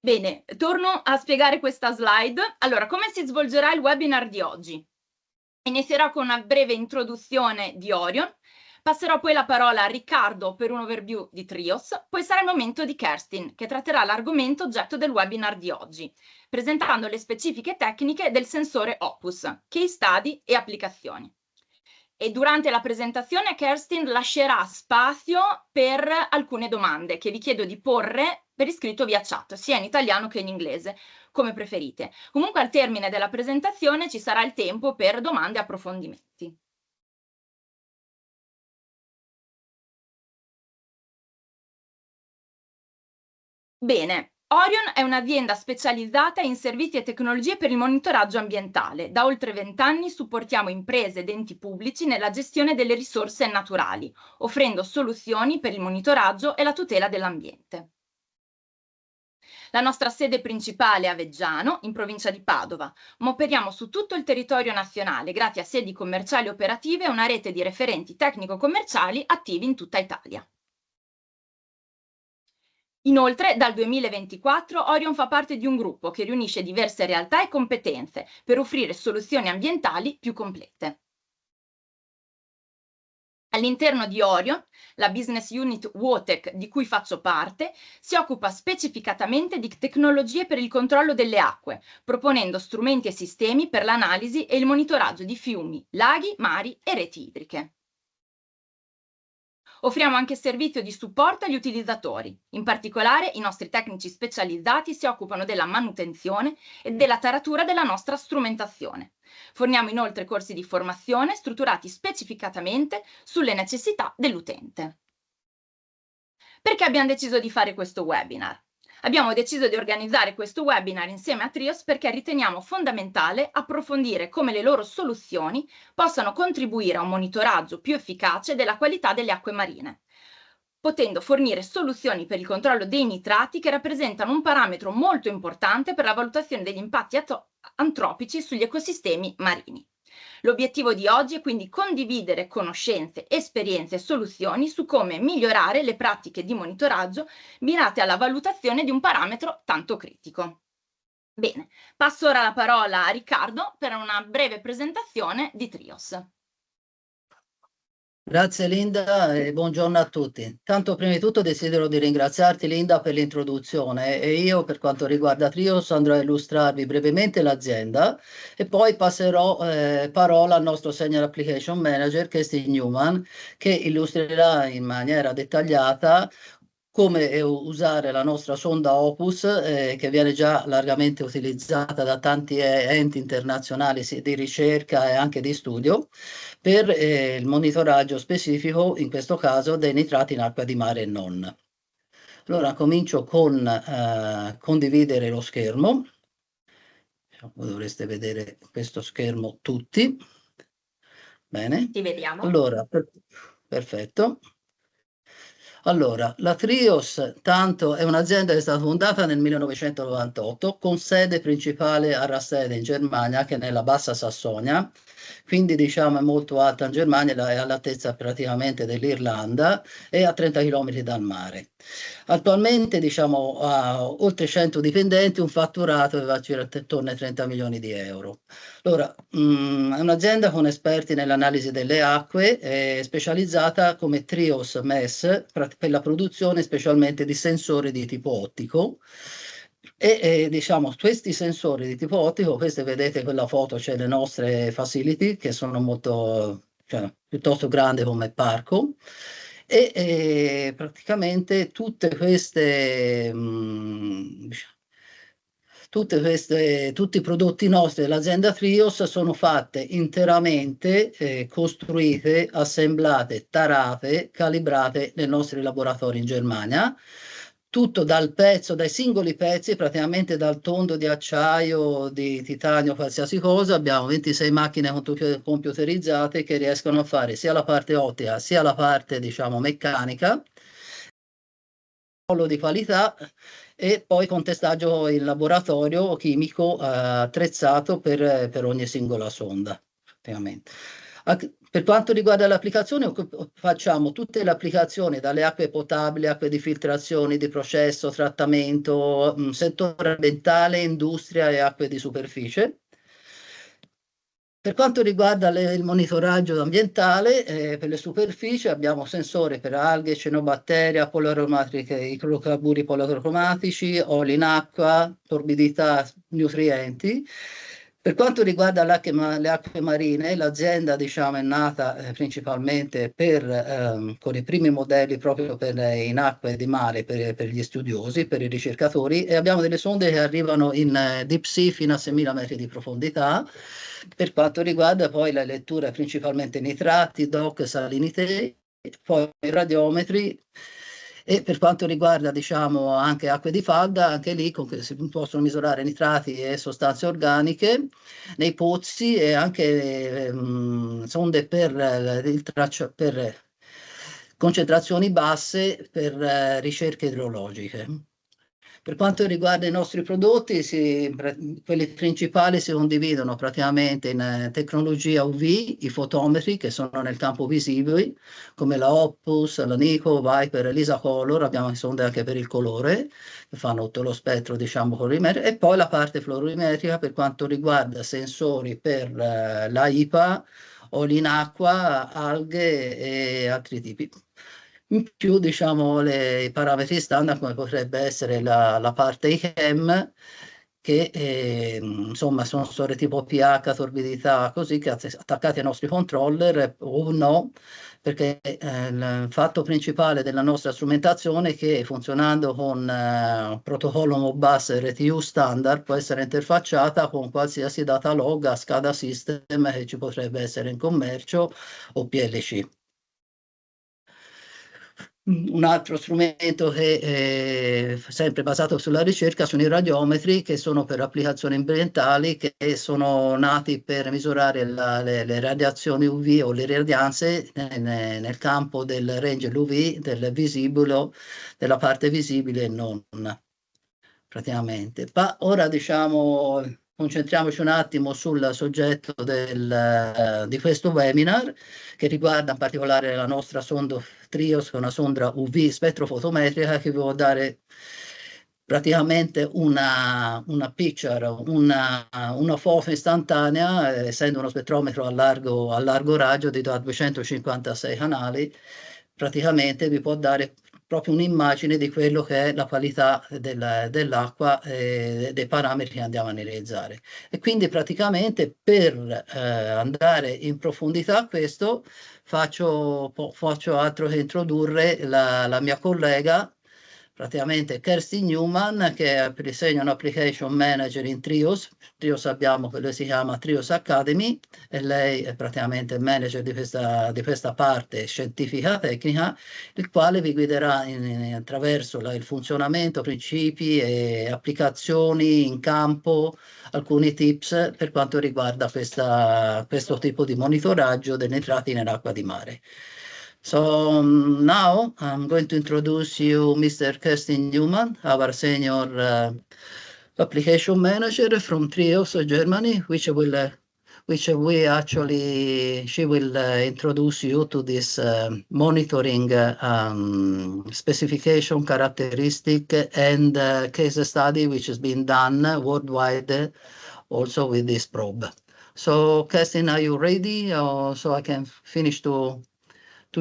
Bene, torno a spiegare questa slide. Allora, come si svolgerà il webinar di oggi? Inizierò con una breve introduzione di Orion, passerò poi la parola a Riccardo per un overview di Trios, poi sarà il momento di Kerstin, che tratterà l'argomento oggetto del webinar di oggi, presentando le specifiche tecniche del sensore Opus, case study e applicazioni. E durante la presentazione Kerstin lascerà spazio per alcune domande che vi chiedo di porre per iscritto via chat, sia in italiano che in inglese, come preferite. Comunque al termine della presentazione ci sarà il tempo per domande e approfondimenti. Bene, Orion è un'azienda specializzata in servizi e tecnologie per il monitoraggio ambientale. Da oltre 20 anni supportiamo imprese ed enti pubblici nella gestione delle risorse naturali, offrendo soluzioni per il monitoraggio e la tutela dell'ambiente. La nostra sede principale è a Veggiano, in provincia di Padova, ma operiamo su tutto il territorio nazionale grazie a sedi commerciali operative e una rete di referenti tecnico-commerciali attivi in tutta Italia. Inoltre, dal 2024 Orion fa parte di un gruppo che riunisce diverse realtà e competenze per offrire soluzioni ambientali più complete. All'interno di Orion, la business unit WOTEC di cui faccio parte, si occupa specificatamente di tecnologie per il controllo delle acque, proponendo strumenti e sistemi per l'analisi e il monitoraggio di fiumi, laghi, mari e reti idriche. Offriamo anche servizio di supporto agli utilizzatori. In particolare, i nostri tecnici specializzati si occupano della manutenzione e della taratura della nostra strumentazione. Forniamo inoltre corsi di formazione strutturati specificatamente sulle necessità dell'utente. Perché abbiamo deciso di fare questo webinar? Abbiamo deciso di organizzare questo webinar insieme a Trios perché riteniamo fondamentale approfondire come le loro soluzioni possano contribuire a un monitoraggio più efficace della qualità delle acque marine, potendo fornire soluzioni per il controllo dei nitrati che rappresentano un parametro molto importante per la valutazione degli impatti antropici sugli ecosistemi marini. L'obiettivo di oggi è quindi condividere conoscenze, esperienze e soluzioni su come migliorare le pratiche di monitoraggio mirate alla valutazione di un parametro tanto critico. Bene, passo ora la parola a Riccardo per una breve presentazione di Trios. Grazie Linda e buongiorno a tutti. Tanto prima di tutto desidero di ringraziarti Linda per l'introduzione e io per quanto riguarda Trios andrò a illustrarvi brevemente l'azienda e poi passerò parola al nostro Senior Application Manager Kerstin Newman che illustrerà in maniera dettagliata come usare la nostra sonda Opus che viene già largamente utilizzata da tanti enti internazionali di ricerca e anche di studio per il monitoraggio specifico, in questo caso, dei nitrati in acqua di mare e non. Allora comincio con condividere lo schermo. Voi dovreste vedere questo schermo tutti. Bene. Ti vediamo. Allora, perfetto. Allora, la Trios tanto è un'azienda che è stata fondata nel 1998 con sede principale a Rastede in Germania, che è nella Bassa Sassonia, quindi diciamo è molto alta in Germania, è all'altezza praticamente dell'Irlanda e a 30 km dal mare. Attualmente diciamo ha oltre 100 dipendenti, un fatturato che va circa attorno ai 30 milioni di euro. Allora, è un'azienda con esperti nell'analisi delle acque, specializzata come Trios MES per la produzione specialmente di sensori di tipo ottico. Diciamo questi sensori di tipo ottico, queste vedete quella foto, c'è le nostre facility che sono molto, cioè, piuttosto grandi come parco. Praticamente tutti i prodotti nostri dell'azienda Trios sono fatte interamente, costruite, assemblate, tarate, calibrate nei nostri laboratori in Germania. Tutto dai singoli pezzi, praticamente dal tondo di acciaio, di titanio, qualsiasi cosa. Abbiamo 26 macchine computerizzate che riescono a fare sia la parte ottica sia la parte, diciamo, meccanica, di qualità e poi contestaggio in laboratorio chimico attrezzato per ogni singola sonda. Per quanto riguarda l'applicazione, facciamo tutte le applicazioni, dalle acque potabili, acque di filtrazione, di processo, trattamento, settore ambientale, industria e acque di superficie. Per quanto riguarda il monitoraggio ambientale, per le superfici abbiamo sensori per alghe, cianobatteria, polveromatiche, idrocarburi policromatici, oli in acqua, torbidità, nutrienti. Per quanto riguarda le acque marine, l'azienda diciamo, è nata principalmente con i primi modelli proprio in acque di mare per gli studiosi, per i ricercatori, e abbiamo delle sonde che arrivano in deep sea fino a 6.000 metri di profondità. Per quanto riguarda poi la lettura principalmente nitrati, DOC, salinitei, poi i radiometri. E per quanto riguarda diciamo anche acque di falda, anche lì si possono misurare nitrati e sostanze organiche nei pozzi e anche sonde per concentrazioni basse per ricerche idrologiche. Per quanto riguarda i nostri prodotti, quelli principali si condividono praticamente in tecnologia UV, i fotometri che sono nel campo visibile, come la Opus, la Nico, Viper, l'Isacolor, abbiamo sonde anche per il colore, che fanno tutto lo spettro, diciamo, colorimetrico, e poi la parte florimetrica per quanto riguarda sensori per la IPA, oli in acqua, alghe e altri tipi. In più, diciamo, i parametri standard, come potrebbe essere la parte ICHEM, che insomma sono storie tipo pH, torbidità, così, che attaccati ai nostri controller o no, perché il fatto principale della nostra strumentazione è che funzionando con protocollo Modbus RTU standard può essere interfacciata con qualsiasi data log a SCADA system che ci potrebbe essere in commercio o PLC. Un altro strumento che è sempre basato sulla ricerca sono i radiometri, che sono per applicazioni ambientali, che sono nati per misurare le radiazioni UV o le radianze nel campo del range UV, del visibile, della parte visibile e non praticamente. Ma ora diciamo concentriamoci un attimo sul soggetto di questo webinar, che riguarda in particolare la nostra sonda Trios, che è una sonda UV spettrofotometrica che vi può dare praticamente una picture, una foto istantanea, essendo uno spettrometro a largo raggio di 256 canali, praticamente vi può dare proprio un'immagine di quello che è la qualità dell'acqua e dei parametri che andiamo a analizzare. E quindi praticamente per andare in profondità a questo faccio altro che introdurre la mia collega, praticamente Kirsty Newman, che è per disegno un application manager in Trios. Trios abbiamo quello che si chiama Trios Academy, e lei è praticamente il manager di questa parte scientifica tecnica, il quale vi guiderà attraverso il funzionamento, principi e applicazioni in campo, alcuni tips per quanto riguarda questo tipo di monitoraggio dei nitrati nell'acqua di mare. So now I'm going to introduce you Mr. Kerstin Newman, our senior application manager from Trios, Germany, she will introduce you to this monitoring specification, characteristic, and case study which has been done worldwide also with this probe. So, Kerstin, are you ready? So I can finish to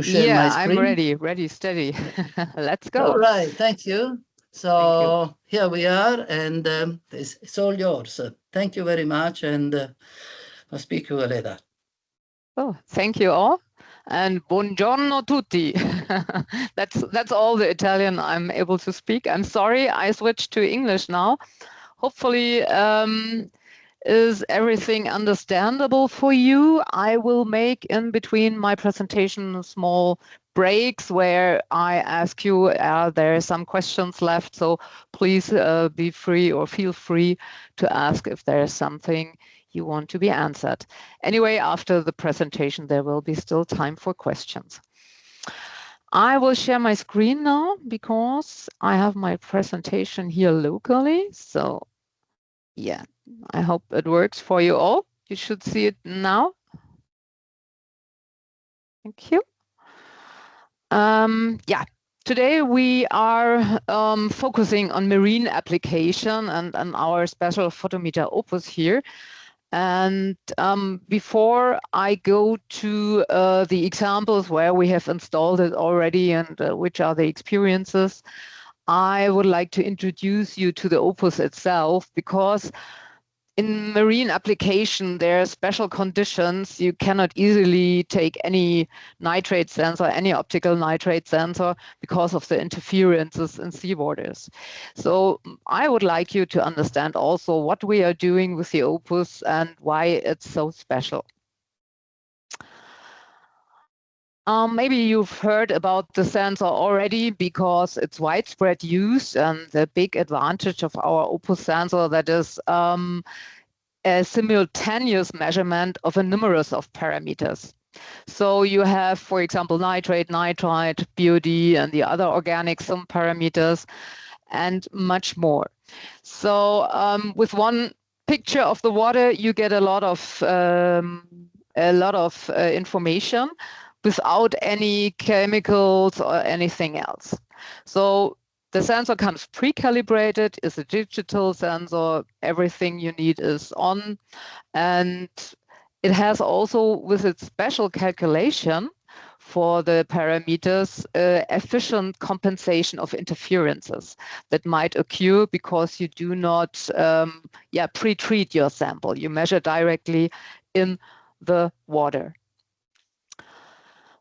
share my screen? I'm ready, steady. Let's go. All right, thank you. So Thank you. Here we are, and it's all yours. Thank you very much, and I'll speak to you later. Oh, thank you all, and buongiorno tutti. That's all the Italian I'm able to speak. I'm sorry, I switched to English now. Hopefully, is everything understandable for you? I will make in between my presentation small breaks where I ask you, are there some questions left? So please be free or feel free to ask if there is something you want to be answered. Anyway, after the presentation, there will be still time for questions. I will share my screen now because I have my presentation here locally. So yeah, I hope it works for you all. You should see it now. Thank you. Yeah, today we are focusing on marine application and our special photometer Opus here. And before I go to the examples where we have installed it already and which are the experiences, I would like to introduce you to the Opus itself, because in marine application, there are special conditions. You cannot easily take any nitrate sensor, any optical nitrate sensor, because of the interferences in seawaters. So I would like you to understand also what we are doing with the Opus and why it's so special. Maybe you've heard about the sensor already because it's widespread use, and the big advantage of our Opus sensor that is a simultaneous measurement of a numerous of parameters. So you have, for example, nitrate, nitrite, BOD, and the other organic sum parameters, and much more. So with one picture of the water, you get a lot of information without any chemicals or anything else. So the sensor comes pre-calibrated, is a digital sensor, everything you need is on, and it has also, with its special calculation for the parameters, efficient compensation of interferences that might occur because you do not pre-treat your sample. You measure directly in the water.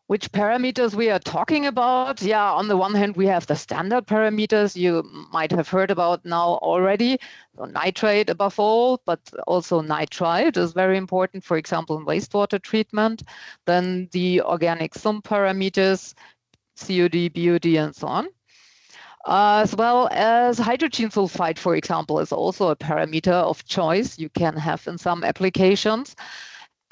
Which parameters we are talking about? Yeah, on the one hand, we have the standard parameters you might have heard about now already. So nitrate above all, but also nitrite is very important, for example, in wastewater treatment. Then the organic sum parameters, COD, BOD, and so on. As well as hydrogen sulfide, for example, is also a parameter of choice you can have in some applications.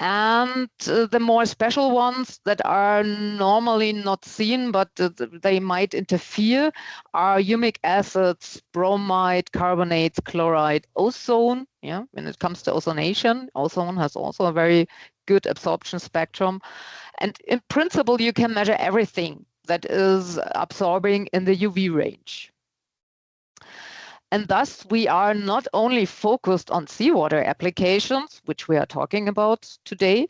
And the more special ones that are normally not seen, but they might interfere, are humic acids, bromide, carbonates, chloride, ozone. Yeah, when it comes to ozonation, ozone has also a very good absorption spectrum. And in principle, you can measure everything that is absorbing in the UV range. And thus, we are not only focused on seawater applications, which we are talking about today,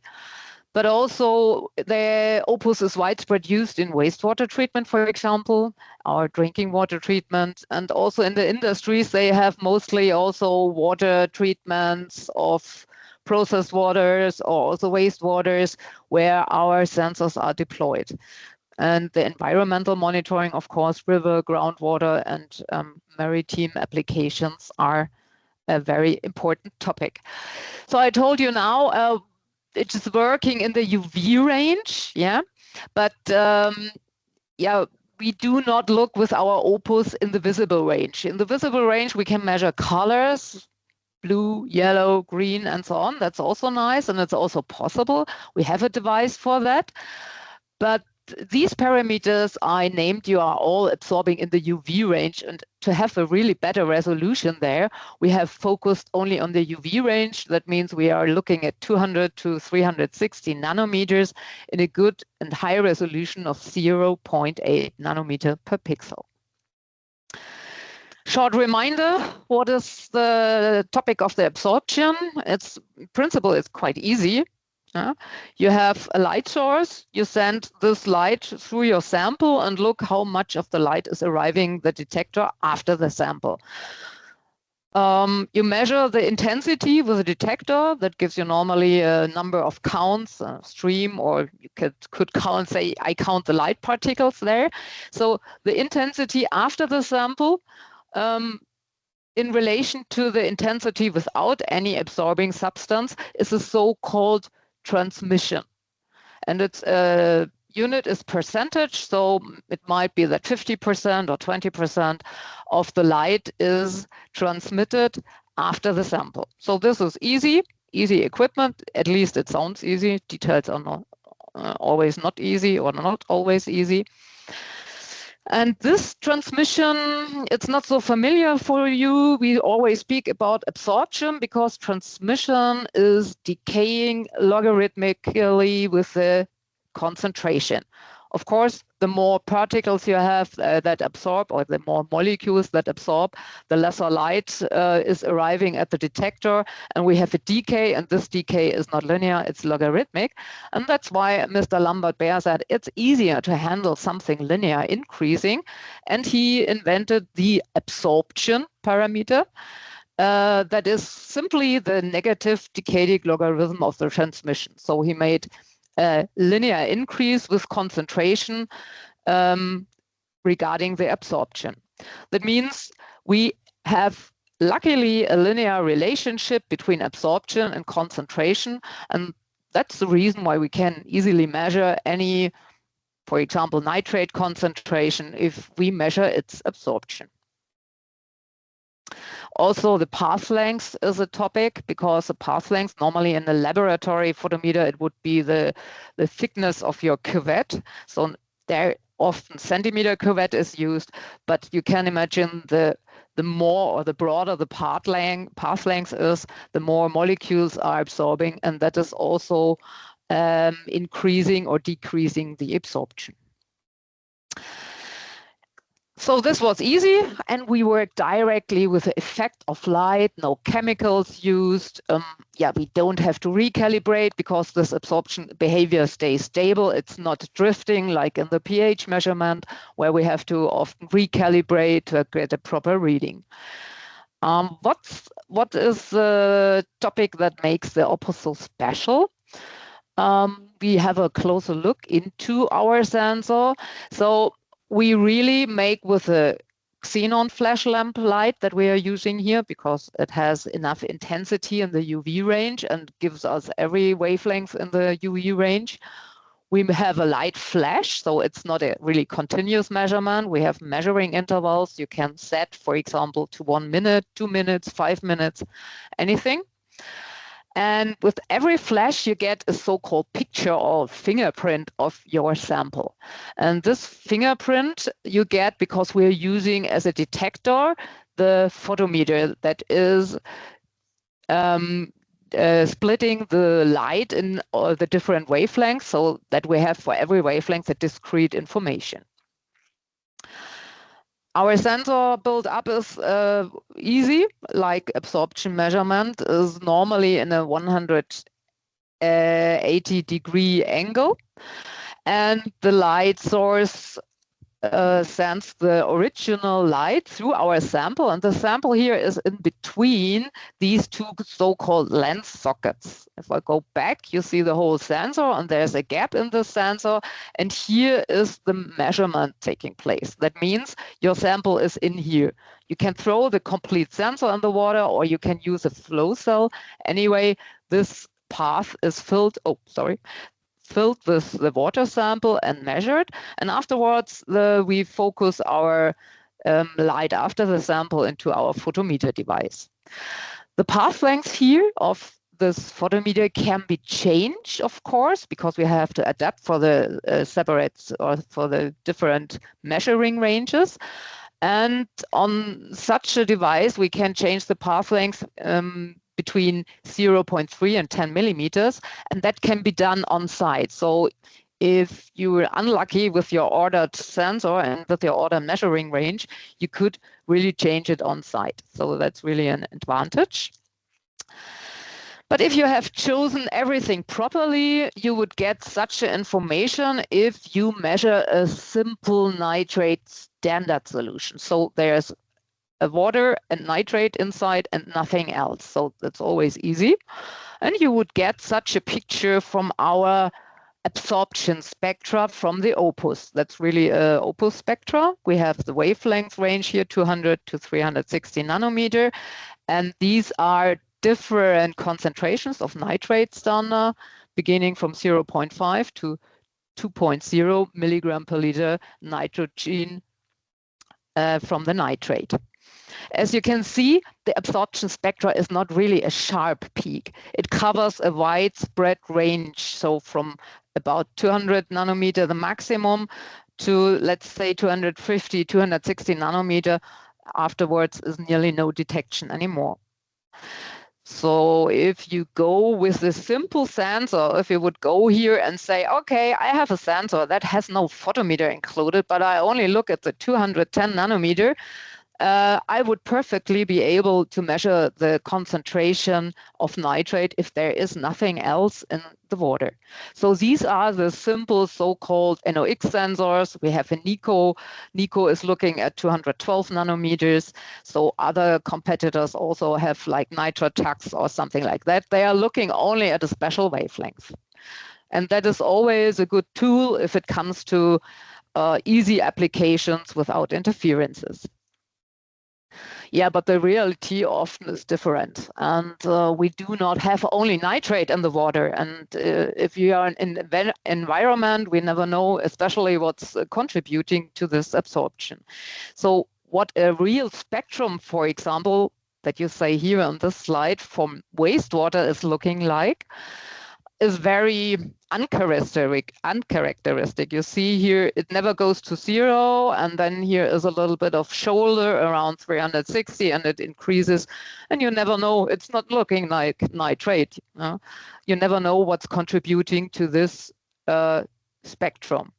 but also the Opus is widespread used in wastewater treatment, for example, our drinking water treatment. And also in the industries, they have mostly also water treatments of processed waters or also wastewaters where our sensors are deployed. And the environmental monitoring, of course, river, groundwater, and maritime applications are a very important topic. So I told you now it is working in the UV range, yeah, but we do not look with our Opus in the visible range. In the visible range, we can measure colors, blue, yellow, green, and so on. That's also nice, and it's also possible. We have a device for that, but these parameters I named you are all absorbing in the UV range, and to have a really better resolution there, we have focused only on the UV range. That means we are looking at 200 to 360 nanometers in a good and high resolution of 0.8 nanometer per pixel. Short reminder, what is the topic of the absorption? It's, in principle, it's quite easy. You have a light source, you send this light through your sample and look how much of the light is arriving the detector after the sample. You measure the intensity with a detector that gives you normally a number of counts, stream, or you could count, say, I count the light particles there. So the intensity after the sample in relation to the intensity without any absorbing substance is a so-called transmission, and its unit is percentage, so it might be that 50% or 20% of the light is transmitted after the sample. So this is easy equipment, at least it sounds easy. Details are not always not easy or not always easy. And this transmission, it's not so familiar for you. We always speak about absorption because transmission is decaying logarithmically with the concentration. Of course, the more particles you have that absorb, or the more molecules that absorb, the lesser light is arriving at the detector, and we have a decay, and this decay is not linear, it's logarithmic. And that's why Mr. Lambert-Behr said it's easier to handle something linear increasing, and he invented the absorption parameter. That is simply the negative decadic logarithm of the transmission. So he made a linear increase with concentration regarding the absorption. That means we have luckily a linear relationship between absorption and concentration, and that's the reason why we can easily measure any, for example, nitrate concentration if we measure its absorption. Also, the path length is a topic, because the path length, normally in the laboratory photometer, it would be the thickness of your cuvette. So there often centimeter cuvette is used, but you can imagine the more or the broader the path length is, the more molecules are absorbing, and that is also increasing or decreasing the absorption. So this was easy, and we worked directly with the effect of light, no chemicals used. Yeah, we don't have to recalibrate because this absorption behavior stays stable. It's not drifting like in the pH measurement, where we have to often recalibrate to get a proper reading. What is the topic that makes the Opus so special? We have a closer look into our sensor. So we really make with a xenon flash lamp light that we are using here, because it has enough intensity in the UV range and gives us every wavelength in the UV range. We have a light flash, so it's not a really continuous measurement. We have measuring intervals. You can set, for example, to 1 minute, 2 minutes, 5 minutes, anything. And with every flash, you get a so-called picture or fingerprint of your sample. And this fingerprint you get because we're using as a detector the photometer that is splitting the light in the different wavelengths, so that we have for every wavelength a discrete information. Our sensor build-up is easy, like absorption measurement is normally in a 180-degree angle, and the light source sends the original light through our sample, and the sample here is in between these two so-called lens sockets. If I go back, you see the whole sensor, and there's a gap in the sensor, and here is the measurement taking place. That means your sample is in here. You can throw the complete sensor in the water, or you can use a flow cell. Anyway, this path is filled with the water sample and measured, and afterwards we focus our light after the sample into our photometer device. The path length here of this photometer can be changed, of course, because we have to adapt for the separates or for the different measuring ranges. And on such a device, we can change the path length between 0.3 and 10 millimeters, and that can be done on site. So if you were unlucky with your ordered sensor and with your order measuring range, you could really change it on site. So that's really an advantage. But if you have chosen everything properly, you would get such information if you measure a simple nitrate standard solution. So there's a water and nitrate inside and nothing else. So that's always easy. And you would get such a picture from our absorption spectra from the Opus. That's really a Opus spectra. We have the wavelength range here, 200 to 360 nanometer. And these are different concentrations of nitrate standard, beginning from 0.5 to 2.0 milligram per liter nitrogen from the nitrate. As you can see, the absorption spectra is not really a sharp peak. It covers a widespread range, so from about 200 nanometer, the maximum, to let's say 250, 260 nanometer. Afterwards is nearly no detection anymore. So if you go with this simple sensor, if you would go here and say, okay, I have a sensor that has no photometer included, but I only look at the 210 nanometer, I would perfectly be able to measure the concentration of nitrate if there is nothing else in the water. So these are the simple so-called NOx sensors. We have a NICO. NICO is looking at 212 nanometers. So other competitors also have like nitratax or something like that. They are looking only at a special wavelength. And that is always a good tool if it comes to easy applications without interferences. Yeah, but the reality often is different. And we do not have only nitrate in the water. And if you are in an environment, we never know, especially what's contributing to this absorption. So what a real spectrum, for example, that you say here on this slide from wastewater is looking like, is very uncharacteristic. You see here, it never goes to 0. And then here is a little bit of shoulder around 360 and it increases. And you never know, it's not looking like nitrate. You never know what's contributing to this spectrum.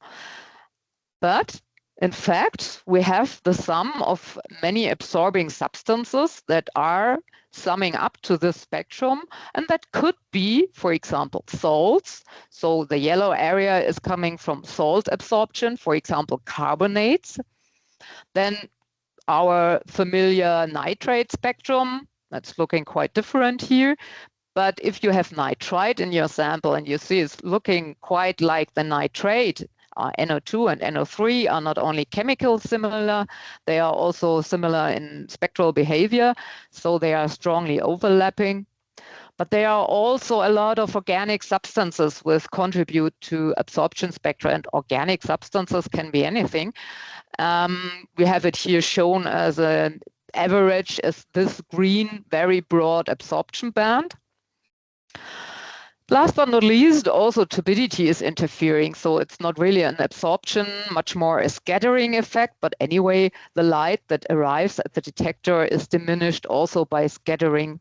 But in fact, we have the sum of many absorbing substances that are summing up to this spectrum, and that could be, for example, salts. So the yellow area is coming from salt absorption, for example, carbonates. Then our familiar nitrate spectrum, that's looking quite different here. But if you have nitrite in your sample and you see it's looking quite like the nitrate, NO2 and NO3 are not only chemical similar, they are also similar in spectral behavior, so they are strongly overlapping. But there are also a lot of organic substances which contribute to absorption spectra, and organic substances can be anything. We have it here shown as an average as this green, very broad absorption band. Last but not least, also turbidity is interfering. So it's not really an absorption, much more a scattering effect. But anyway, the light that arrives at the detector is diminished also by scattering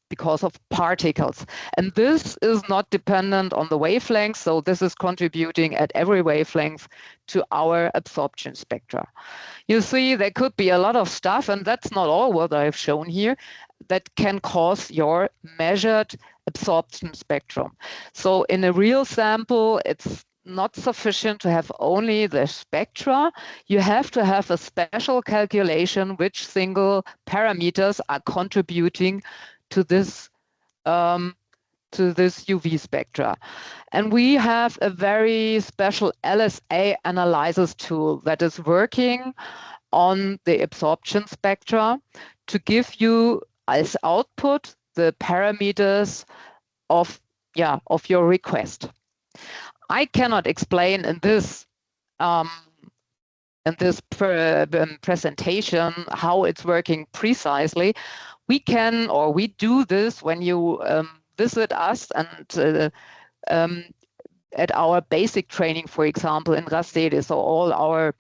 because of particles. And this is not dependent on the wavelength. So this is contributing at every wavelength to our absorption spectra. You see, there could be a lot of stuff, and that's not all what I've shown here, that can cause your measured absorption spectrum. So in a real sample, it's not sufficient to have only the spectra. You have to have a special calculation which single parameters are contributing to this UV spectra. And we have a very special LSA analysis tool that is working on the absorption spectra to give you as output the parameters of your request. I cannot explain in this presentation how it's working precisely. We can, or we do this when you visit us and at our basic training, for example, in Rastede. So all our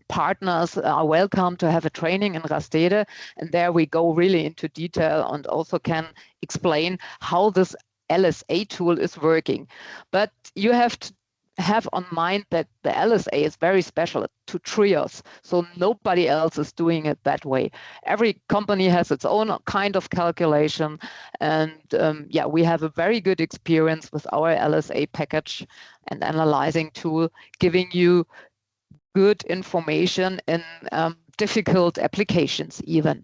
partners are welcome to have a training in Rastede, and there we go really into detail and also can explain how this LSA tool is working. But you have to have on mind that the LSA is very special to trios, so nobody else is doing it that way. Every company has its own kind of calculation, and we have a very good experience with our LSA package and analyzing tool, giving you good information in difficult applications even.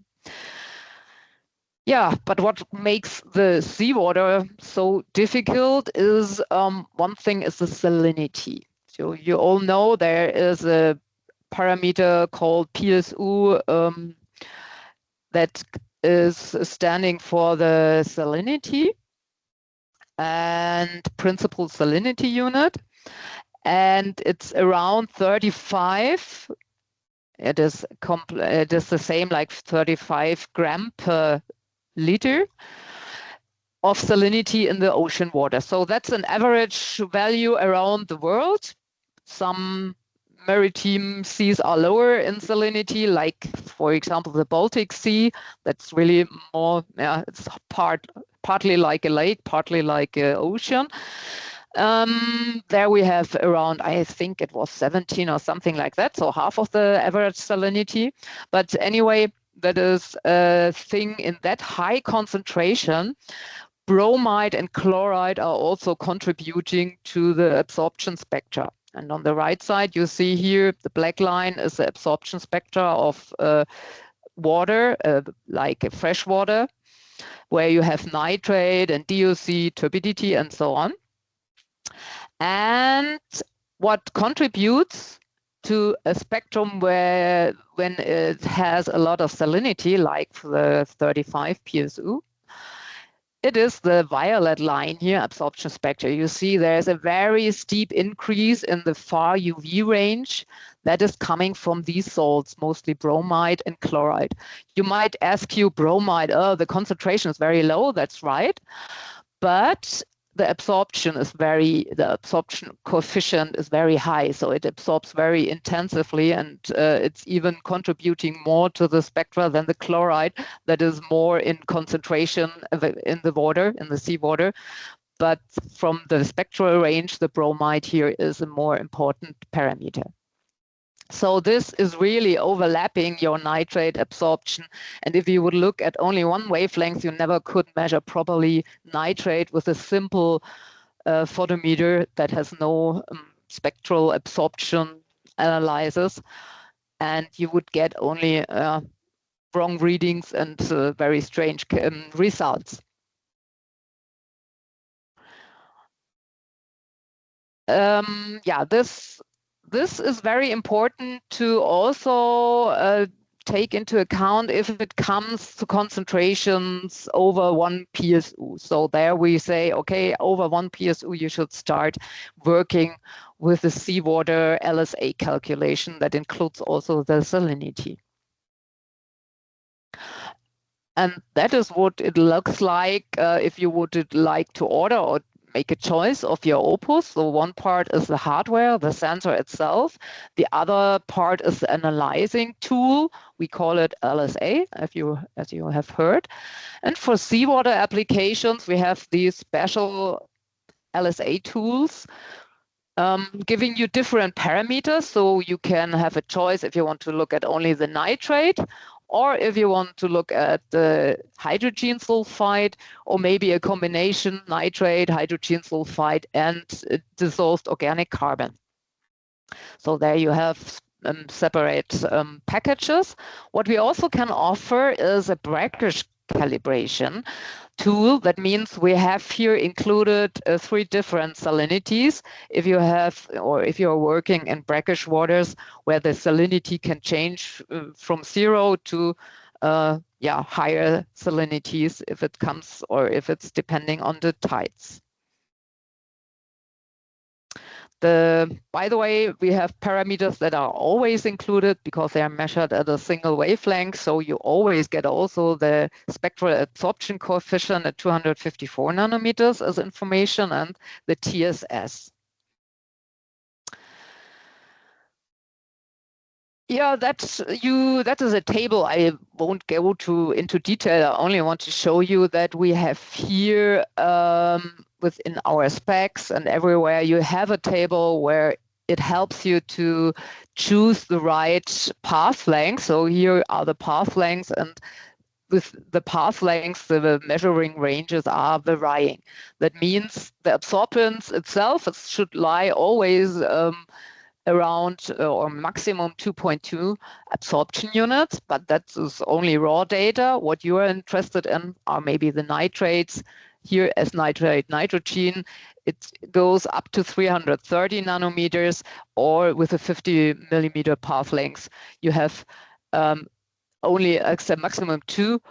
Yeah, but what makes the seawater so difficult is one thing is the salinity. So you all know there is a parameter called PSU that is standing for the salinity and principal salinity unit. And it's around 35. It is the same like 35 gram per liter of salinity in the ocean water. So that's an average value around the world. Some maritime seas are lower in salinity, like for example the Baltic Sea. That's really more, it's part partly like a lake, partly like an ocean. There we have around, I think it was 17 or something like that, so half of the average salinity. But anyway, that is a thing in that high concentration. Bromide and chloride are also contributing to the absorption spectra. And on the right side, you see here the black line is the absorption spectra of water, like fresh water, where you have nitrate and DOC, turbidity, and so on. And what contributes to a spectrum where when it has a lot of salinity, like the 35 PSU, it is the violet line here, absorption spectra. You see there's a very steep increase in the far UV range that is coming from these salts, mostly bromide and chloride. You might ask you, bromide, oh, the concentration is very low. That's right. But the absorption coefficient is very high, so it absorbs very intensively, and it's even contributing more to the spectra than the chloride that is more in concentration in the water, in the seawater. But from the spectral range, the bromide here is a more important parameter. So this is really overlapping your nitrate absorption. And if you would look at only one wavelength, you never could measure properly nitrate with a simple photometer that has no spectral absorption analysis. And you would get only wrong readings and very strange results. Yeah, this is very important to also take into account if it comes to concentrations over 1 PSU. So there we say, okay, over 1 PSU, you should start working with the seawater LSA calculation that includes also the salinity. And that is what it looks like if you would like to order or make a choice of your opus. So one part is the hardware, the sensor itself. The other part is the analyzing tool. We call it LSA, as you have heard. And for seawater applications, we have these special LSA tools giving you different parameters. So you can have a choice if you want to look at only the nitrate, or if you want to look at the hydrogen sulfide, or maybe a combination nitrate, hydrogen sulfide, and dissolved organic carbon. So there you have separate packages. What we also can offer is a brackish calibration tool. That means we have here included 3 different salinities. If you have, or if you're working in brackish waters where the salinity can change from 0 to higher salinities if it comes, or if it's depending on the tides. By the way, we have parameters that are always included because they are measured at a single wavelength. So you always get also the spectral absorption coefficient at 254 nanometers as information, and the TSS. Yeah, that is a table. I won't go into detail. I only want to show you that we have here within our specs and everywhere, you have a table where it helps you to choose the right path length. So here are the path lengths, and with the path lengths, the measuring ranges are varying. That means the absorbance itself should lie always around or maximum 2.2 absorption units, but that is only raw data. What you are interested in are maybe the nitrates. Here as nitrate nitrogen, it goes up to 330 nanometers, or with a 50 millimeter path length, you have only a maximum 2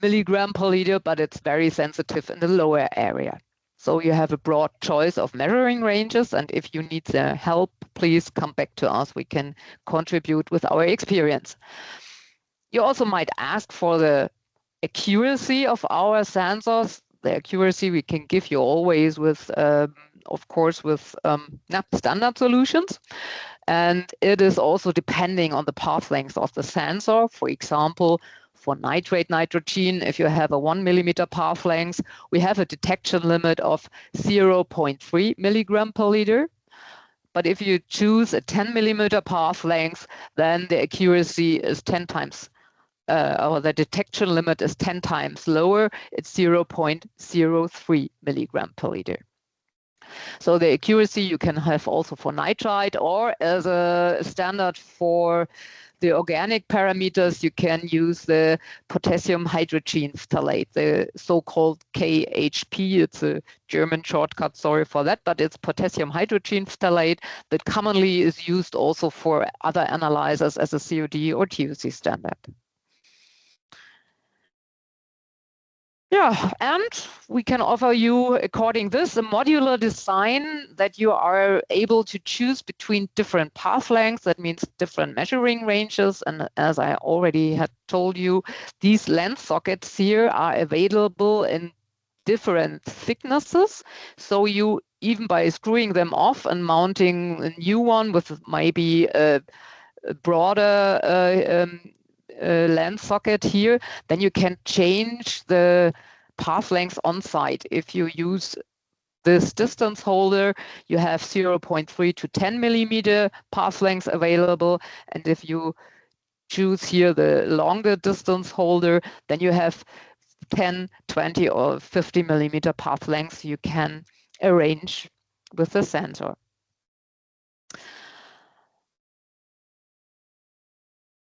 milligram per liter, but it's very sensitive in the lower area. So you have a broad choice of measuring ranges, and if you need the help, please come back to us. We can contribute with our experience. You also might ask for the accuracy of our sensors. The accuracy we can give you always with, of course, with standard solutions. And it is also depending on the path length of the sensor. For example, For nitrate nitrogen, if you have a 1 millimeter path length, we have a detection limit of 0.3 milligram per liter. But if you choose a 10 millimeter path length, then the accuracy is 10 times, or the detection limit is 10 times lower. It's 0.03 milligram per liter. So the accuracy you can have also for nitrite, or as a standard for the organic parameters, you can use the potassium hydrogen phthalate, the so-called KHP. It's a German shortcut, sorry for that, but it's potassium hydrogen phthalate that commonly is used also for other analyzers as a COD or TOC standard. Yeah, and we can offer you, according this, a modular design that you are able to choose between different path lengths. That means different measuring ranges. And as I already had told you, these lens sockets here are available in different thicknesses. So you, even by screwing them off and mounting a new one with maybe a broader lens socket here, then you can change the path length on site. If you use this distance holder, you have 0.3 to 10 millimeter path length available. And if you choose here the longer distance holder, then you have 10, 20 or 50 millimeter path lengths you can arrange with the sensor.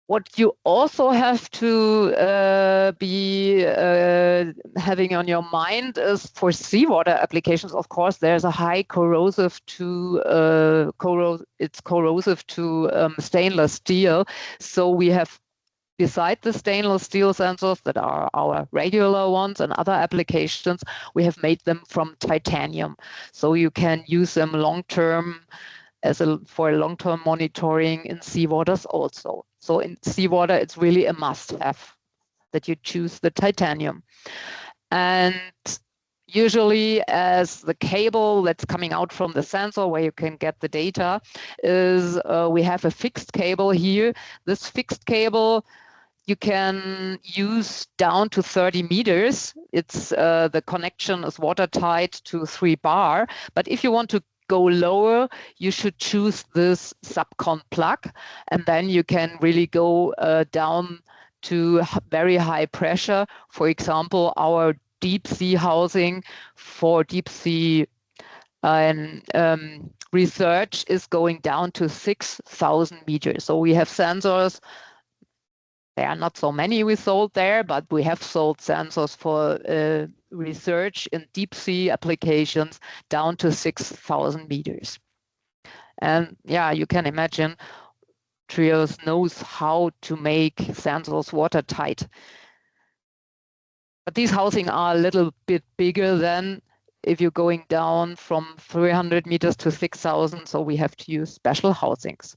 What you also have to be having on your mind is for seawater applications. Of course, there's a high corrosive to it's corrosive to stainless steel. So we have, beside the stainless steel sensors that are our regular ones and other applications, we have made them from titanium. So you can use them long-term for long-term monitoring in seawaters also. So in seawater, it's really a must-have that you choose the titanium. And usually, as the cable that's coming out from the sensor where you can get the data is, we have a fixed cable here. This fixed cable you can use down to 30 meters. It's the connection is watertight to 3 bar. But if you want to go lower, you should choose this subcon plug, and then you can really go down to very high pressure. For example, our deep sea housing for deep sea research is going down to 6,000 meters. So we have sensors. There are not so many we sold there, but we have sold sensors for research in deep sea applications down to 6,000 meters. And yeah, you can imagine Trios knows how to make sensors watertight. But these housing are a little bit bigger than if you're going down from 300 meters to 6,000, so we have to use special housings.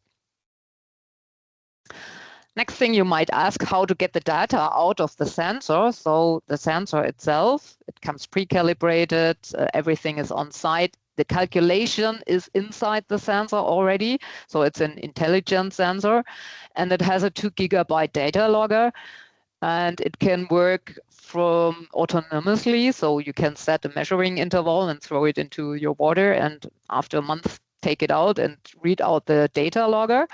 Next thing you might ask, how to get the data out of the sensor. So the sensor itself, it comes pre-calibrated, everything is on site. The calculation is inside the sensor already. So it's an intelligent sensor, and it has a 2 gigabyte data logger, and it can work from autonomously. So you can set a measuring interval and throw it into your water, and after a month, take it out and read out the data logger.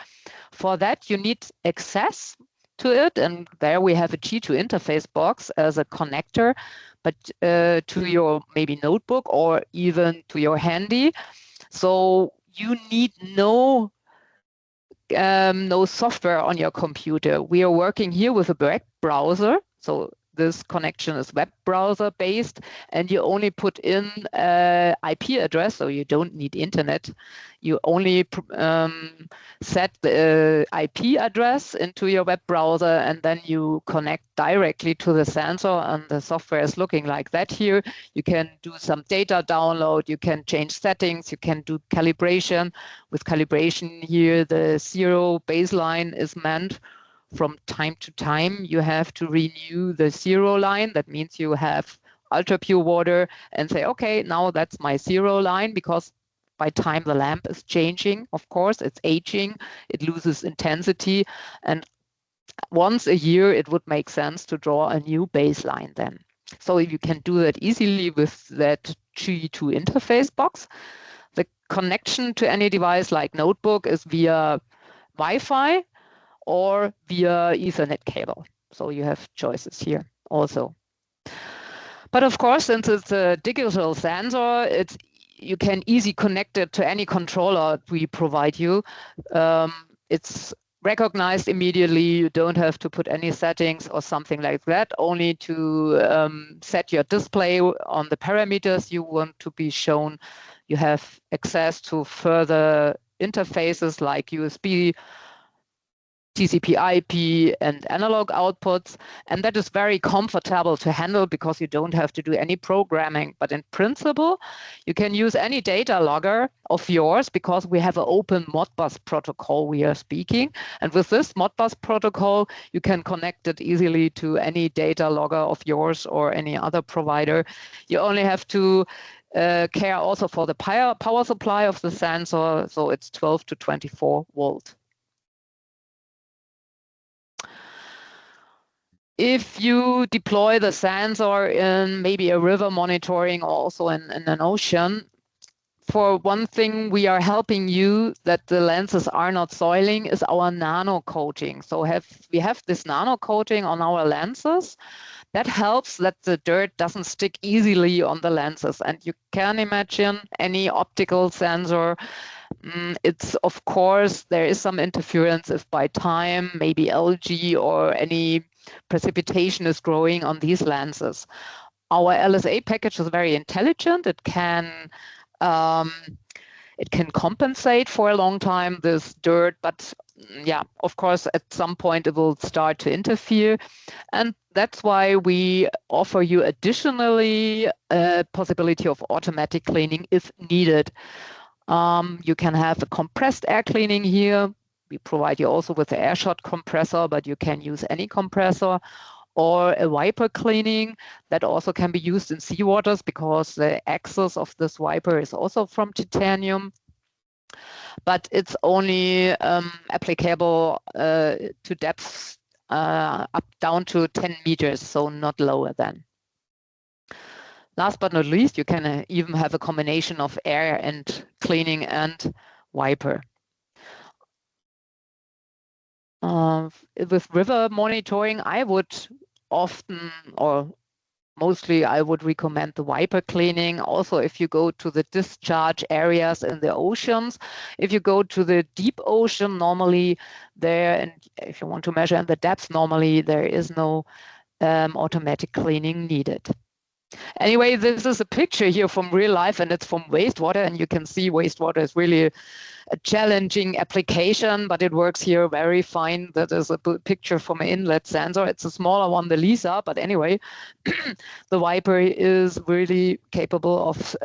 For that, you need access to it, and there we have a G2 interface box as a connector, but to your maybe notebook or even to your handy. So you need no software on your computer. We are working here with a web browser, so this connection is web browser based, and you only put in IP address, so you don't need internet. You only set the IP address into your web browser, and then you connect directly to the sensor, and the software is looking like that here. You can do some data download, you can change settings, you can do calibration. With calibration here, the 0 baseline is meant from time to time. You have to renew the 0 line. That means you have ultra pure water and say, okay, now that's my 0 line, because by time the lamp is changing, of course, it's aging, it loses intensity. And once a year, it would make sense to draw a new baseline then. So you can do that easily with that G2 interface box. The connection to any device like notebook is via Wi-Fi or via Ethernet cable. So you have choices here also. But of course, since it's a digital sensor, you can easily connect it to any controller we provide you. It's recognized immediately. You don't have to put any settings or something like that, only to set your display on the parameters you want to be shown. You have access to further interfaces like USB, TCP/IP, and analog outputs, and that is very comfortable to handle because you don't have to do any programming. But in principle, you can use any data logger of yours because we have an open Modbus protocol we are speaking. And with this Modbus protocol, you can connect it easily to any data logger of yours or any other provider. You only have to care also for the power supply of the sensor, so it's 12 to 24 volt. If you deploy the sensor in maybe a river monitoring or also in an ocean, for one thing, we are helping you that the lenses are not soiling is our nano coating. So we have this nano coating on our lenses. That helps that the dirt doesn't stick easily on the lenses. And you can imagine any optical sensor, it's of course, there is some interference if by time, maybe algae or any precipitation is growing on these lenses. Our LSA package is very intelligent. It can compensate for a long time this dirt, but yeah, of course, at some point it will start to interfere. And that's why we offer you additionally a possibility of automatic cleaning if needed. You can have a compressed air cleaning here. We provide you also with the air shot compressor, but you can use any compressor, or a wiper cleaning that also can be used in seawaters because the axis of this wiper is also from titanium. But it's only applicable to depths up down to 10 meters, so not lower than. Last but not least, you can even have a combination of air and cleaning and wiper. With river monitoring, I would often, or mostly, I would recommend the wiper cleaning. Also, if you go to the discharge areas in the oceans, if you go to the deep ocean, normally there, and if you want to measure in the depth, normally there is no automatic cleaning needed. Anyway, this is a picture here from real life, and it's from wastewater, and you can see wastewater is really a challenging application, but it works here very fine. That is a picture from an inlet sensor. It's a smaller one, the Lisa, but anyway, the wiper is really capable of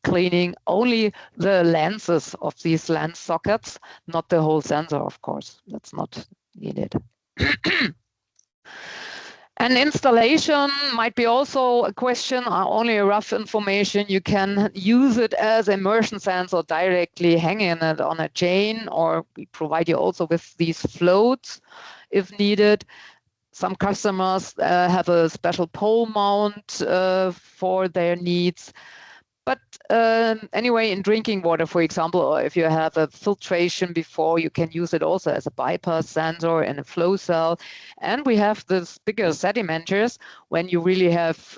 cleaning only the lenses of these lens sockets, not the whole sensor, of course. That's not needed. And installation might be also a question, only a rough information. You can use it as immersion sensor directly, hanging it on a chain, or we provide you also with these floats if needed. Some customers have a special pole mount for their needs. But anyway, in drinking water, for example, or if you have a filtration before, you can use it also as a bypass sensor and a flow cell. And we have this bigger sedimenters when you really have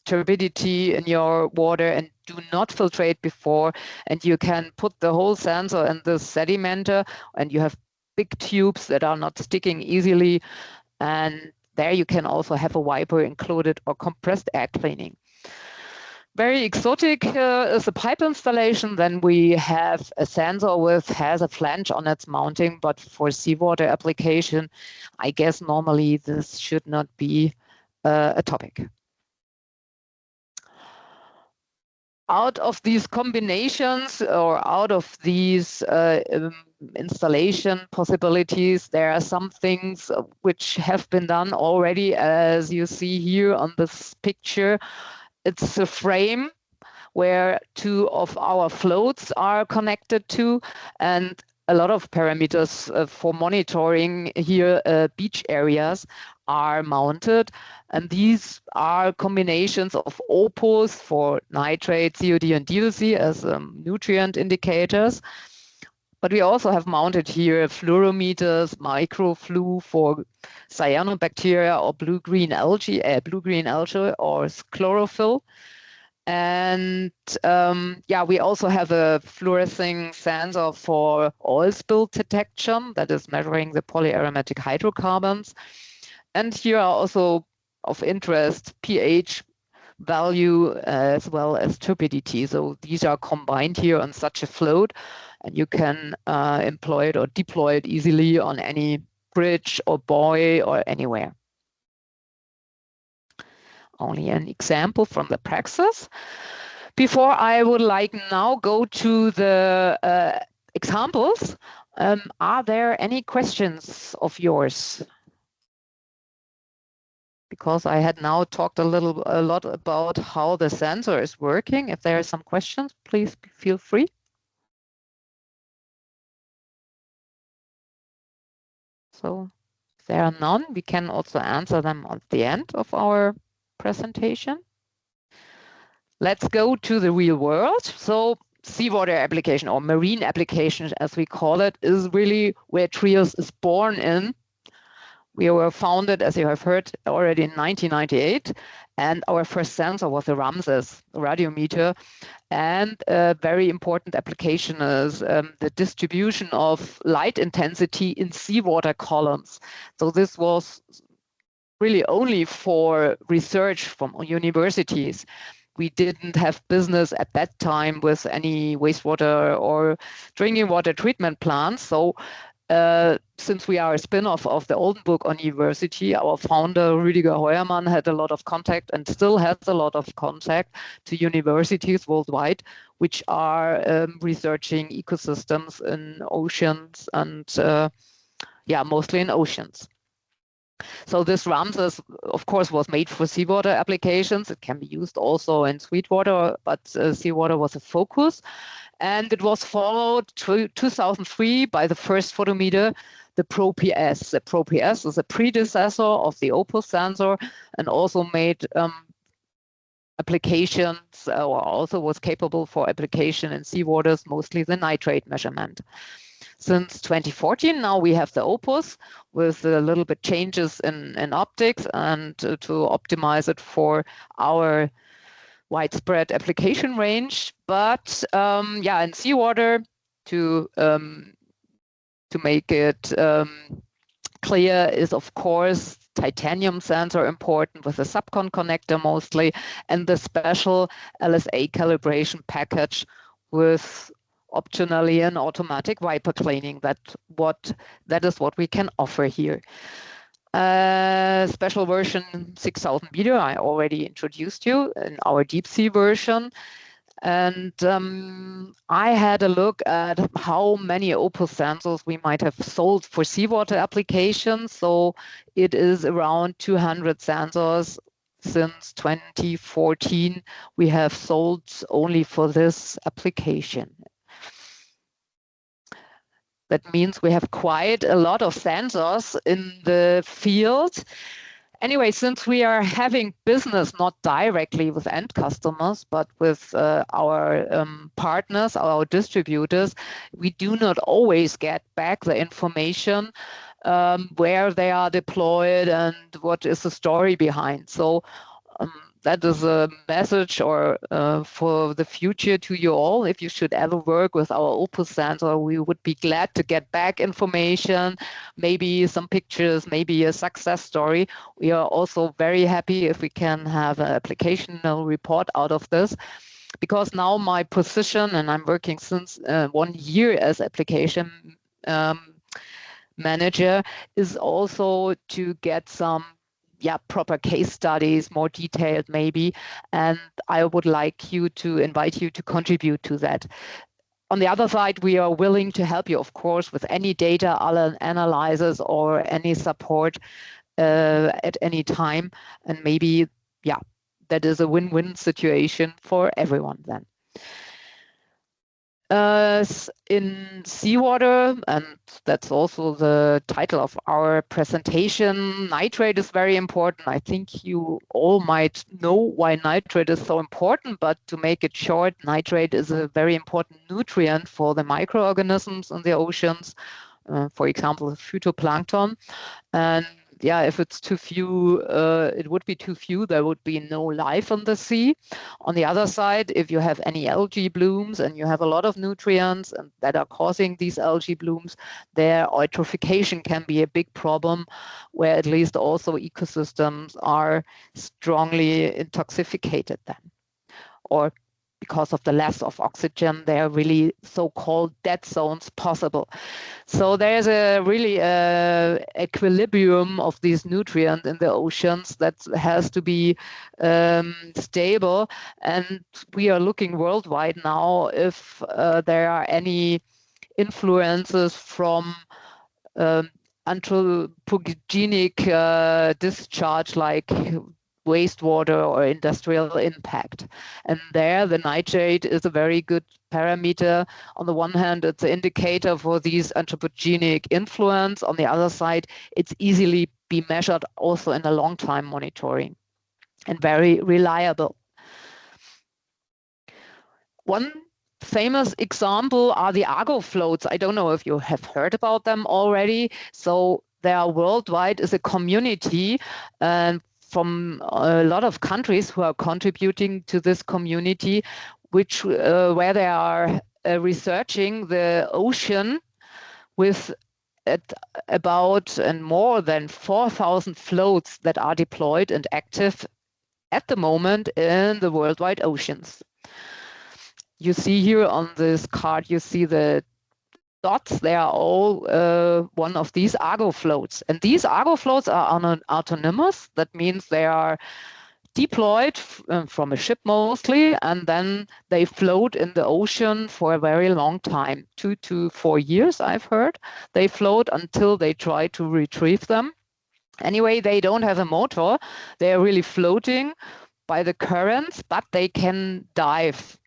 turbidity in your water and do not filtrate before, and you can put the whole sensor in the sedimenter, and you have big tubes that are not sticking easily. And there you can also have a wiper included or compressed air cleaning. Very exotic is a pipe installation. Then we have a sensor has a flange on its mounting, but for seawater application, I guess normally this should not be a topic. Out of these combinations or out of these installation possibilities, there are some things which have been done already, as you see here on this picture. It's a frame where two of our floats are connected to, and a lot of parameters for monitoring here. Beach areas are mounted, and these are combinations of opus for nitrate, COD, and DLC as nutrient indicators. But we also have mounted here fluorometers, microflu for cyanobacteria or blue-green algae or chlorophyll. And yeah, we also have a fluorescing sensor for oil spill detection that is measuring the polyaromatic hydrocarbons. And here are also of interest pH value as well as turbidity. So these are combined here on such a float, and you can employ it or deploy it easily on any bridge or buoy or anywhere. Only an example from the praxis. Before I would like now go to the examples, are there any questions of yours? Because I had now talked a lot about how the sensor is working. If there are some questions, please feel free. So if there are none, we can also answer them at the end of our presentation. Let's go to the real world. So seawater application or marine application, as we call it, is really where TRIOS is born in. We were founded, as you have heard, already in 1998, and our first sensor was the Ramses radiometer. And a very important application is the distribution of light intensity in seawater columns. So this was really only for research from universities. We didn't have business at that time with any wastewater or drinking water treatment plants. So since we are a spin-off of the Oldenburg University, our founder, Rüdiger Heuermann, had a lot of contact and still has a lot of contact to universities worldwide, which are researching ecosystems in oceans and, yeah, mostly in oceans. So this Ramses, of course, was made for seawater applications. It can be used also in sweetwater, but seawater was a focus. And it was followed to 2003 by the first photometer, the Pro-PS. The Pro-PS is a predecessor of the Opus sensor and also made applications, or also was capable for application in seawaters, mostly the nitrate measurement. Since 2014, now we have the Opus with a little bit changes in optics and to optimize it for our widespread application range. But yeah, in seawater, to make it clear, is of course titanium sensor important with the subcon connector mostly, and the special LSA calibration package with optionally an automatic wiper cleaning. That is what we can offer here. Special version 6000 meter, I already introduced you in our deep sea version. And I had a look at how many Opus sensors we might have sold for seawater applications. So it is around 200 sensors. Since 2014, we have sold only for this application. That means we have quite a lot of sensors in the field. Anyway, since we are having business not directly with end customers, but with our partners, our distributors, we do not always get back the information where they are deployed and what is the story behind. So that is a message or for the future to you all. If you should ever work with our Opus sensor, we would be glad to get back information, maybe some pictures, maybe a success story. We are also very happy if we can have an applicational report out of this, because now my position, and I'm working since 1 year as application manager, is also to get some proper case studies, more detailed maybe, and I would like you to invite you to contribute to that. On the other side, we are willing to help you, of course, with any data analysis or any support at any time, and maybe, that is a win-win situation for everyone then. in seawater, and that's also the title of our presentation, nitrate is very important. I think you all might know why nitrate is so important, but to make it short, nitrate is a very important nutrient for the microorganisms in the oceans, for example, phytoplankton. And yeah, if it's too few, it would be too few, there would be no life on the sea. On the other side, if you have any algae blooms and you have a lot of nutrients and that are causing these algae blooms, their eutrophication can be a big problem, where at least also ecosystems are strongly intoxicated then. Or because of the loss of oxygen, there are really so-called dead zones possible. So there's a really equilibrium of these nutrients in the oceans that has to be stable. And we are looking worldwide now if there are any influences from anthropogenic discharge, like wastewater or industrial impact. And there the nitrate is a very good parameter. On the one hand, it's an indicator for these anthropogenic influence. On the other side, it's easily be measured also in a long time monitoring and very reliable. One famous example are the Argo floats. I don't know if you have heard about them already. So there are worldwide is a community and from a lot of countries who are contributing to this community, which where they are researching the ocean with about and more than 4,000 floats that are deployed and active at the moment in the worldwide oceans. You see here on this card, you see the dots, they are all one of these Argo floats. And these Argo floats are autonomous. That means they are deployed from a ship mostly, and then they float in the ocean for a very long time, 2 to 4 years, I've heard. They float until they try to retrieve them. Anyway, they don't have a motor. They're really floating by the currents, but they can dive.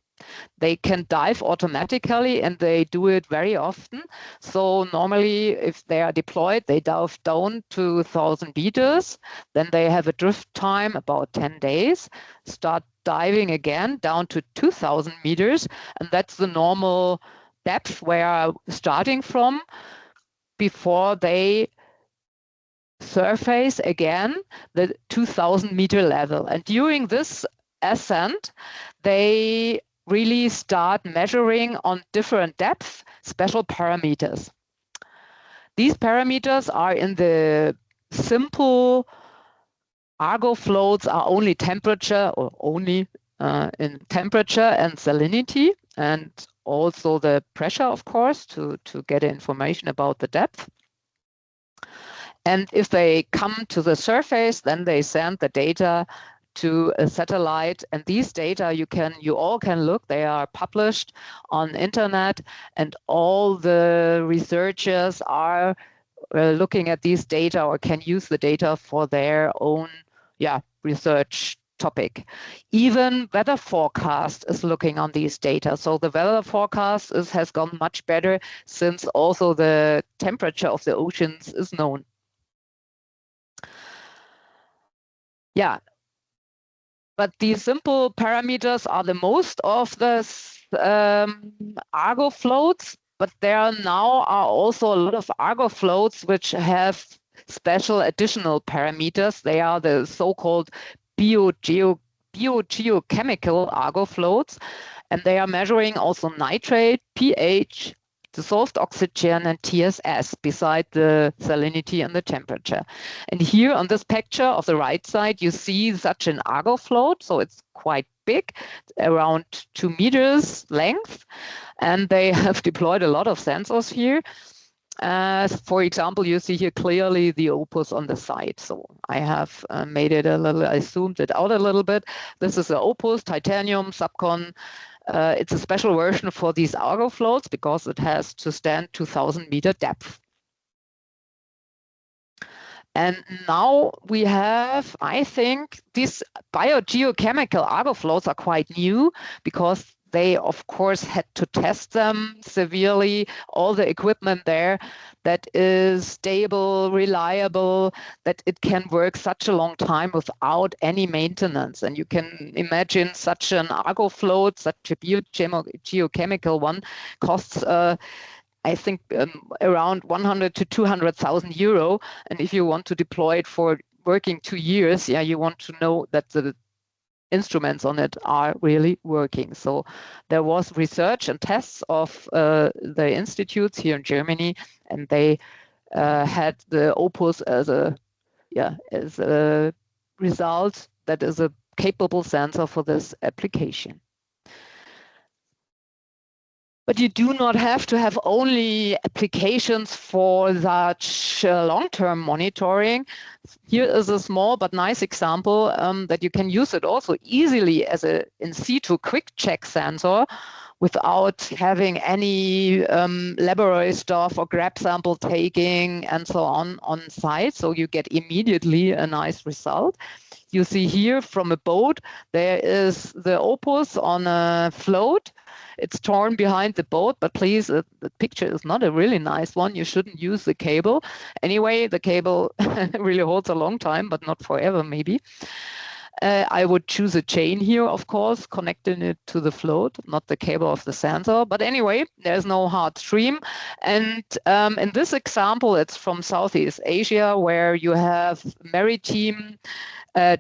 They can dive automatically and they do it very often. So normally if they are deployed, they dive down to 1,000 meters. Then they have a drift time about 10 days, start diving again down to 2,000 meters. And that's the normal depth where starting from before they surface again the 2,000 meter level. And during this ascent, they really start measuring on different depths special parameters. These parameters are in the simple Argo floats are only temperature or only in temperature and salinity, and also the pressure, of course, to get information about the depth. And if they come to the surface, then they send the data to a satellite, and these data you all can look, they are published on internet, and all the researchers are looking at these data or can use the data for their own research topic. Even weather forecast is looking on these data. So the weather forecast has gone much better since also the temperature of the oceans is known. Yeah. But these simple parameters are the most of the Argo floats, but there now are also a lot of Argo floats which have special additional parameters. They are the so-called biogeochemical Argo floats, and they are measuring also nitrate, pH, dissolved oxygen, and TSS, beside the salinity and the temperature. And here on this picture of the right side, you see such an Argo float. So it's quite big, around 2 meters length. And they have deployed a lot of sensors here. For example, you see here clearly the opus on the side. So I have made it a little, I zoomed it out a little bit. This is the opus, titanium, subcon. It's a special version for these Argo floats because it has to stand 2,000 meter depth. And now we have, I think, these biogeochemical Argo floats are quite new because they of course had to test them severely, all the equipment there that is stable, reliable, that it can work such a long time without any maintenance. And you can imagine such an Argo float, such a geochemical one, costs I think around 100 to 200,000 euro. And if you want to deploy it for working 2 years, yeah, you want to know that the instruments on it are really working. So there was research and tests of the institutes here in Germany, and they had the Opus as a result that is a capable sensor for this application. But you do not have to have only applications for such long-term monitoring. Here is a small but nice example that you can use it also easily as a in situ quick check sensor without having any laboratory stuff or grab sample taking and so on site. So you get immediately a nice result. You see here from a boat, there is the Opus on a float. It's torn behind the boat, but please, the picture is not a really nice one. You shouldn't use the cable. Anyway, the cable really holds a long time, but not forever maybe. I would choose a chain here, of course, connecting it to the float, not the cable of the sensor. But anyway, there's no hard stream. And in this example, it's from Southeast Asia, where you have maritime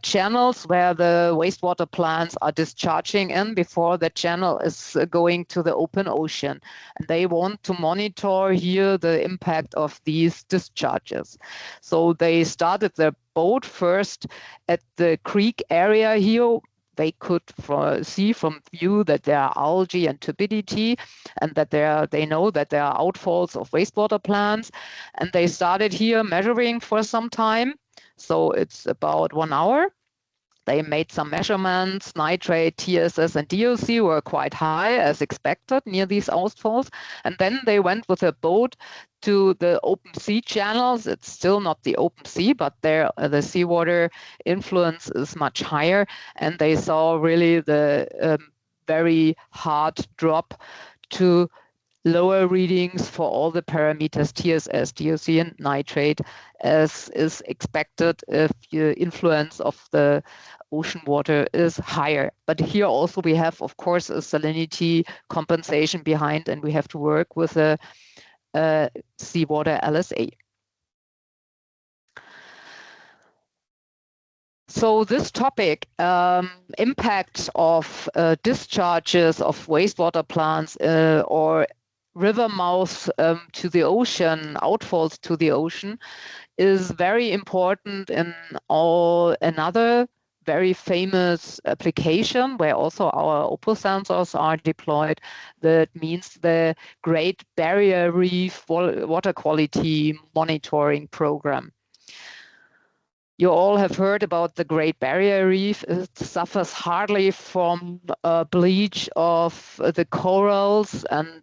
channels where the wastewater plants are discharging in before the channel is going to the open ocean. And they want to monitor here the impact of these discharges. So they started their boat first at the creek area here. They could see from view that there are algae and turbidity, and that they know that there are outfalls of wastewater plants. And they started here measuring for some time. So it's about 1 hour. They made some measurements. Nitrate, TSS, and DOC were quite high as expected near these outfalls. And then they went with a boat to the open sea channels. It's still not the open sea, but there the seawater influence is much higher. And they saw really the very hard drop to lower readings for all the parameters, TSS, DOC, and nitrate, as is expected if the influence of the ocean water is higher. But here also we have, of course, a salinity compensation behind, and we have to work with a seawater LSA. So this topic, impact of discharges of wastewater plants or river mouths to the ocean, outfalls to the ocean, is very important in another very famous application where also our Opus sensors are deployed. That means the Great Barrier Reef water quality monitoring program. You all have heard about the Great Barrier Reef. It suffers hardly from bleach of the corals, and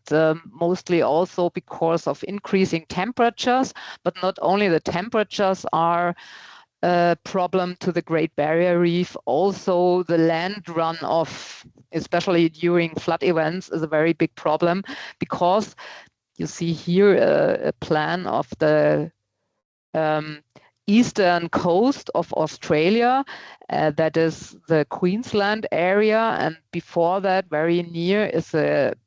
mostly also because of increasing temperatures. But not only the temperatures are a problem to the Great Barrier Reef, also the land runoff, especially during flood events, is a very big problem, because you see here a plan of the eastern coast of Australia, that is the Queensland area, and before that, very near, is that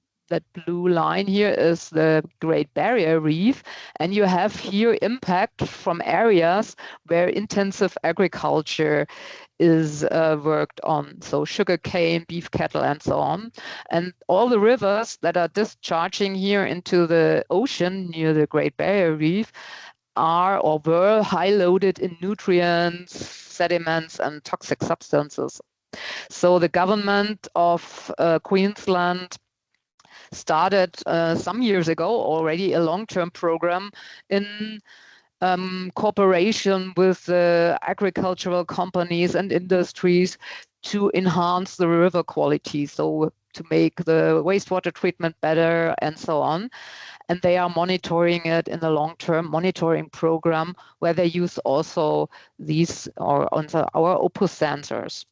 blue line here is the Great Barrier Reef, and you have here impact from areas where intensive agriculture is worked on, so sugarcane, beef cattle, and so on. And all the rivers that are discharging here into the ocean near the Great Barrier Reef are or were high loaded in nutrients, sediments, and toxic substances. So the government of Queensland started some years ago already a long-term program in cooperation with agricultural companies and industries to enhance the river quality, so to make the wastewater treatment better and so on. And they are monitoring it in a long-term monitoring program where they use also these or our Opus sensors.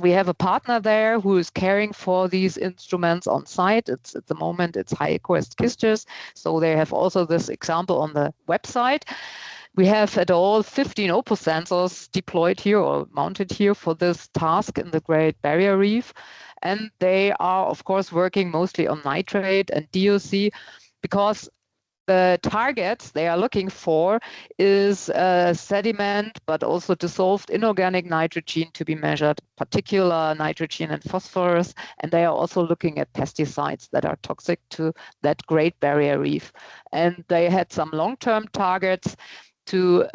we have a partner there who is caring for these instruments on site. It's at the moment it's HighQuest Kisters, so they have also this example on the website. We have at all 15 Opus sensors deployed here or mounted here for this task in the Great Barrier Reef, and they are of course working mostly on nitrate and DOC, because the targets they are looking for is sediment, but also dissolved inorganic nitrogen to be measured, particular nitrogen and phosphorus. And they are also looking at pesticides that are toxic to that Great Barrier Reef. And they had some long-term targets to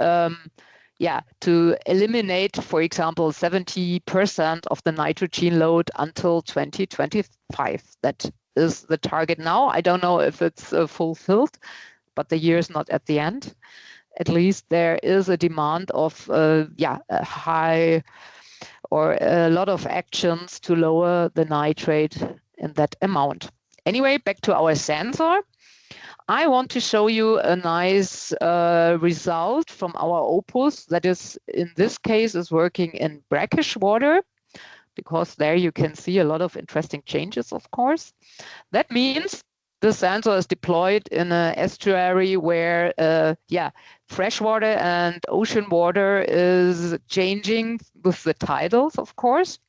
to eliminate, for example, 70% of the nitrogen load until 2025. That is the target now. I don't know if it's fulfilled, but the year is not at the end. At least there is a demand of a high or a lot of actions to lower the nitrate in that amount. Anyway, back to our sensor. I want to show you a nice result from our Opus that is, in this case, is working in brackish water, because there you can see a lot of interesting changes, of course. That means the sensor is deployed in an estuary where, freshwater and ocean water is changing with the tidals, of course.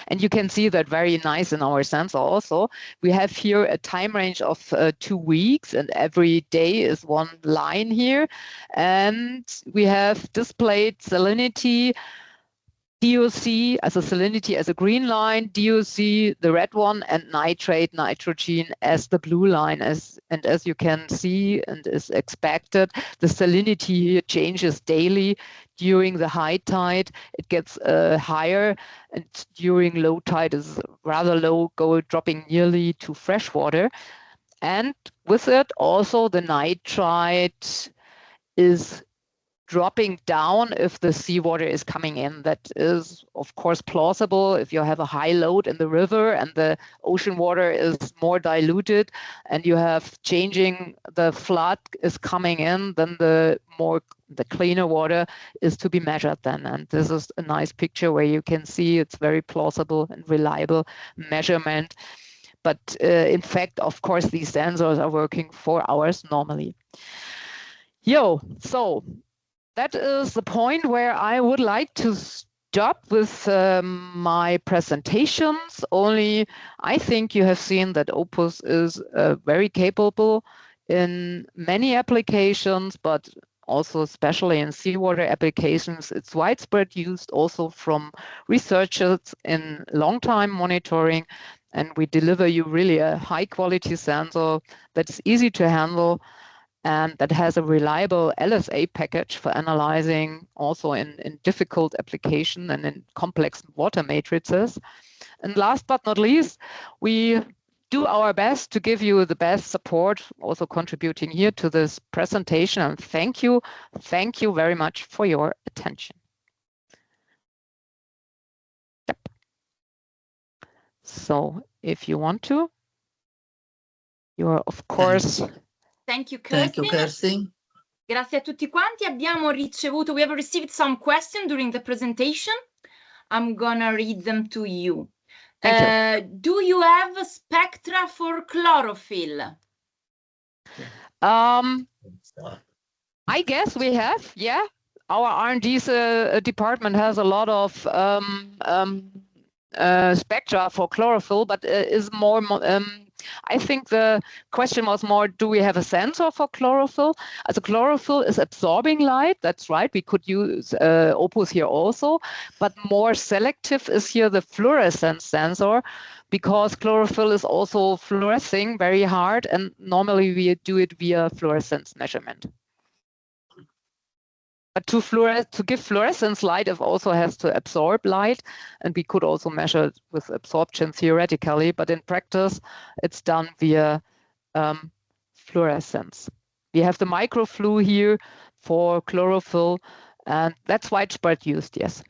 And you can see that very nice in our sensor also. We have here a time range of 2 weeks, and every day is one line here. And we have displayed salinity, DOC as a salinity as a green line, DOC the red one, and nitrate, nitrogen as the blue line. And as you can see and is expected, the salinity here changes daily. During the high tide, it gets higher, and during low tide is rather low, dropping nearly to freshwater. And with it, also the nitrite is dropping down if the seawater is coming in. That is, of course, plausible if you have a high load in the river and the ocean water is more diluted and you have changing, the flood is coming in, then the cleaner water is to be measured then. And this is a nice picture where you can see it's very plausible and reliable measurement. But in fact, of course, these sensors are working 4 hours normally. So that is the point where I would like to stop with my presentations. Only I think you have seen that Opus is very capable in many applications, but also especially in seawater applications. It's widespread used also from researchers in long-time monitoring, and we deliver you really a high-quality sensor that's easy to handle and that has a reliable LSA package for analyzing also in difficult application and in complex water matrices. And last but not least, we do our best to give you the best support, also contributing here to this presentation. And thank you very much for your attention. Yep. So if you want to, you are of course... Thank you, Kerstin. Grazie a tutti quanti. Abbiamo ricevuto, we have received some questions during the presentation. I'm gonna read them to you. Thank you. Do you have a spectra for chlorophyll? I guess we have, yeah. Our R&D department has a lot of spectra for chlorophyll, but is more... I think the question was more, do we have a sensor for chlorophyll? As a chlorophyll is absorbing light, that's right. We could use Opus here also, but more selective is here the fluorescence sensor, because chlorophyll is also fluorescing very hard, and normally we do it via fluorescence measurement. But to give fluorescence light, it also has to absorb light, and we could also measure it with absorption theoretically, but in practice, it's done via fluorescence. We have the microflu here for chlorophyll, and that's widespread used, yes.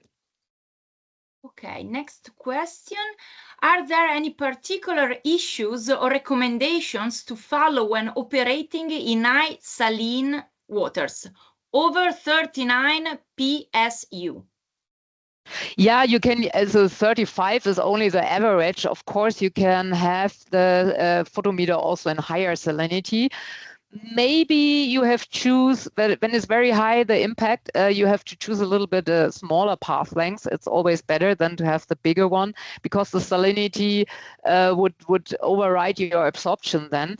Okay, next question. Are there any particular issues or recommendations to follow when operating in high saline waters? Over 39 PSU. Yeah, you can, so 35 is only the average. Of course, you can have the photometer also in higher salinity. Maybe you have choose that when it's very high, the impact, you have to choose a little bit smaller path lengths. It's always better than to have the bigger one, because the salinity would override your absorption then.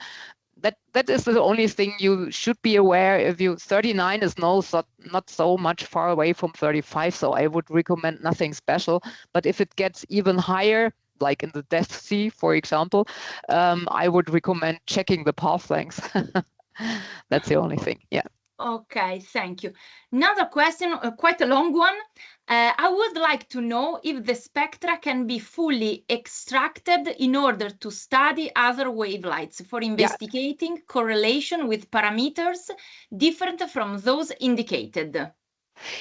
That is the only thing you should be aware. If you 39 is not so much far away from 35, so I would recommend nothing special. But if it gets even higher, like in the Dead Sea, for example, I would recommend checking the path length. That's the only thing. Yeah. Okay, thank you. Another question, quite a long one. I would like to know if the spectra can be fully extracted in order to study other wavelengths for investigating correlation with parameters different from those indicated.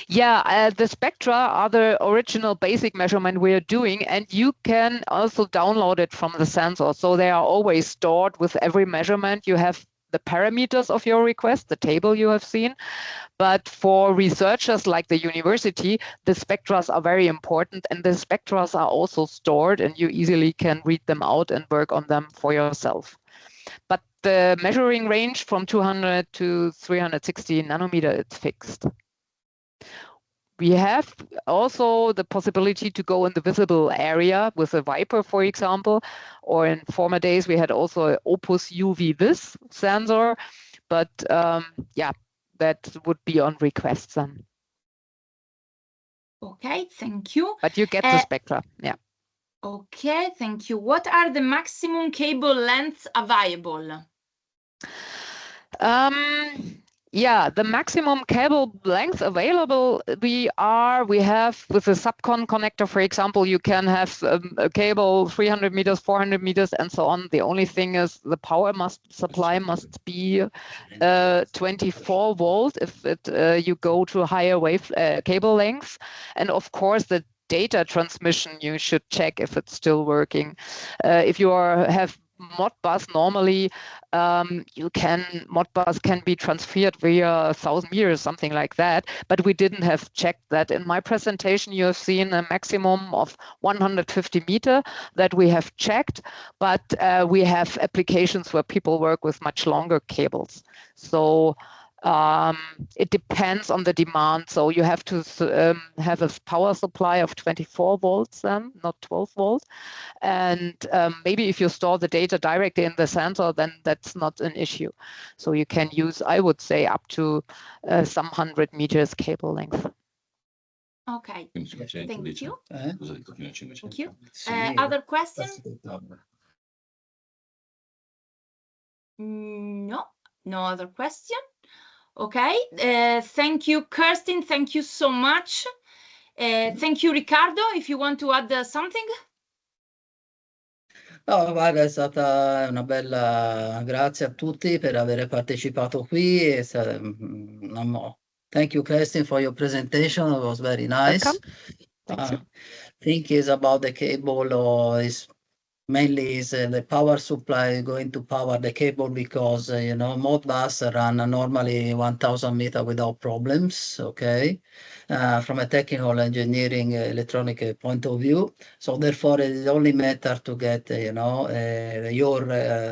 Yeah, the spectra are the original basic measurement we are doing, and you can also download it from the sensor. So they are always stored with every measurement. You have the parameters of your request, the table you have seen. But for researchers like the university, the spectra are very important, and the spectra are also stored, and you easily can read them out and work on them for yourself. But the measuring range from 200 to 360 nanometer, it's fixed. We have also the possibility to go in the visible area with a Viper, for example, or in former days we had also an Opus UV-Vis sensor, but yeah, that would be on request then. Okay, thank you. But you get the spectra, yeah. Okay, thank you. What are the maximum cable lengths available? Yeah, the maximum cable length available, we have with the subcon connector, for example, you can have a cable 300 meters, 400 meters, and so on. The only thing is the power supply must be 24 volt if you go to higher wave cable length. And of course, the data transmission, you should check if it's still working. If you have Modbus, normally Modbus can be transferred via 1,000 meters, something like that, but we didn't have checked that. In my presentation, you have seen a maximum of 150 meter that we have checked, but we have applications where people work with much longer cables. So it depends on the demand. So you have to have a power supply of 24 volts, not 12 volts. And maybe if you store the data directly in the sensor, then that's not an issue. So you can use, I would say, up to some 100 meters cable length. Okay, thank you. Thank you. Sì, Other questions? aspettavo. No, no other question. Okay, thank you, Kirsten. Thank you so much. Thank you, Riccardo, if you want to add something. No, guarda, è stata una bella... Grazie a tutti per aver partecipato qui. Thank you, Kirsten, for your presentation. It was very nice. Thank you. I think it's about the cable, or is mainly is the power supply going to power the cable, because you know, Modbus run normally 1,000 meters without problems. Okay, from a technical engineering electronic point of view. So therefore, it only matter to get you know your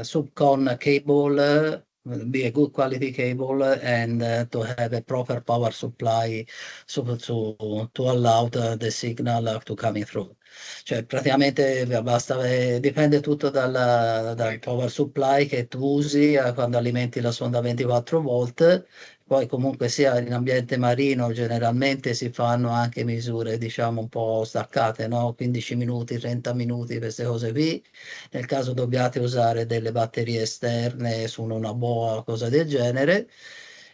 subcon cable. Will be a good quality cable, and to have a proper power supply to allow the signal to coming through. Cioè praticamente basta, dipende tutto dal power supply che tu usi quando alimenti la sonda 24 volt. Poi comunque sia in ambiente marino generalmente si fanno anche misure diciamo un po' staccate, no? 15 minuti, 30 minuti, queste cose qui. Nel caso dobbiate usare delle batterie esterne su una boa o cosa del genere.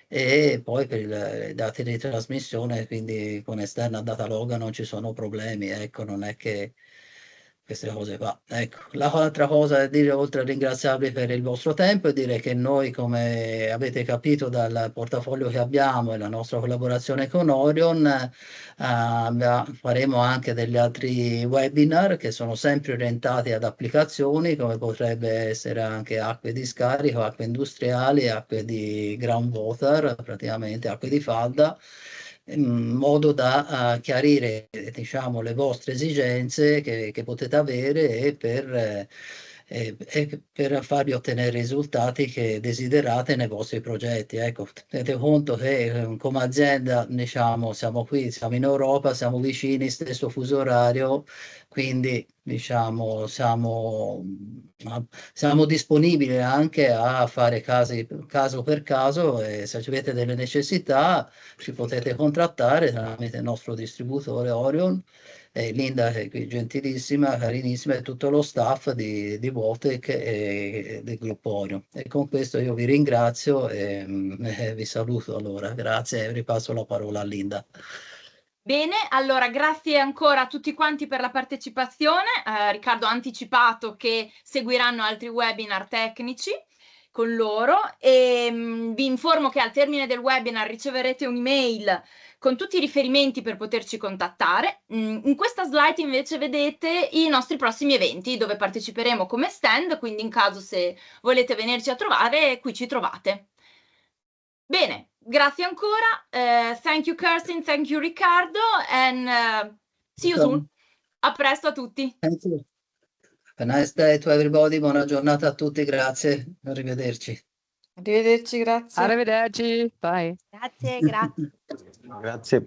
E poi per i dati di trasmissione, quindi con esterna data log non ci sono problemi, ecco, non è che queste cose qua. Ecco, l'altra cosa da dire, oltre a ringraziarvi per il vostro tempo, è dire che noi, come avete capito dal portafoglio che abbiamo e la nostra collaborazione con Orion, faremo anche degli altri webinar che sono sempre orientati ad applicazioni, come potrebbe essere anche acque di scarico, acque industriali, acque di groundwater, praticamente acque di falda, in modo da chiarire, diciamo, le vostre esigenze che potete avere e per farvi ottenere i risultati che desiderate nei vostri progetti. Ecco, tenete conto che come azienda, diciamo, siamo qui, siamo in Europa, siamo vicini, stesso fuso orario, quindi diciamo siamo disponibili anche a fare caso per caso, e se avete delle necessità ci potete contattare tramite il nostro distributore Orion. Linda è qui gentilissima, carinissima, e tutto lo staff di Votec e del gruppo Orion. E con questo io vi ringrazio e vi saluto allora. Grazie e ripasso la parola a Linda. Bene, allora grazie ancora a tutti quanti per la partecipazione. Riccardo ha anticipato che seguiranno altri webinar tecnici con loro e vi informo che al termine del webinar riceverete un'email con tutti i riferimenti per poterci contattare. In questa slide invece vedete i nostri prossimi eventi dove parteciperemo come stand, quindi in caso se volete venirci a trovare, qui ci trovate. Bene, grazie ancora. Thank you Kirsten, thank you Riccardo, and see you soon. A presto a tutti. Thank you. A nice day to everybody, buona giornata a tutti, grazie, arrivederci. Arrivederci, grazie. Arrivederci, bye. Grazie, grazie. Grazie.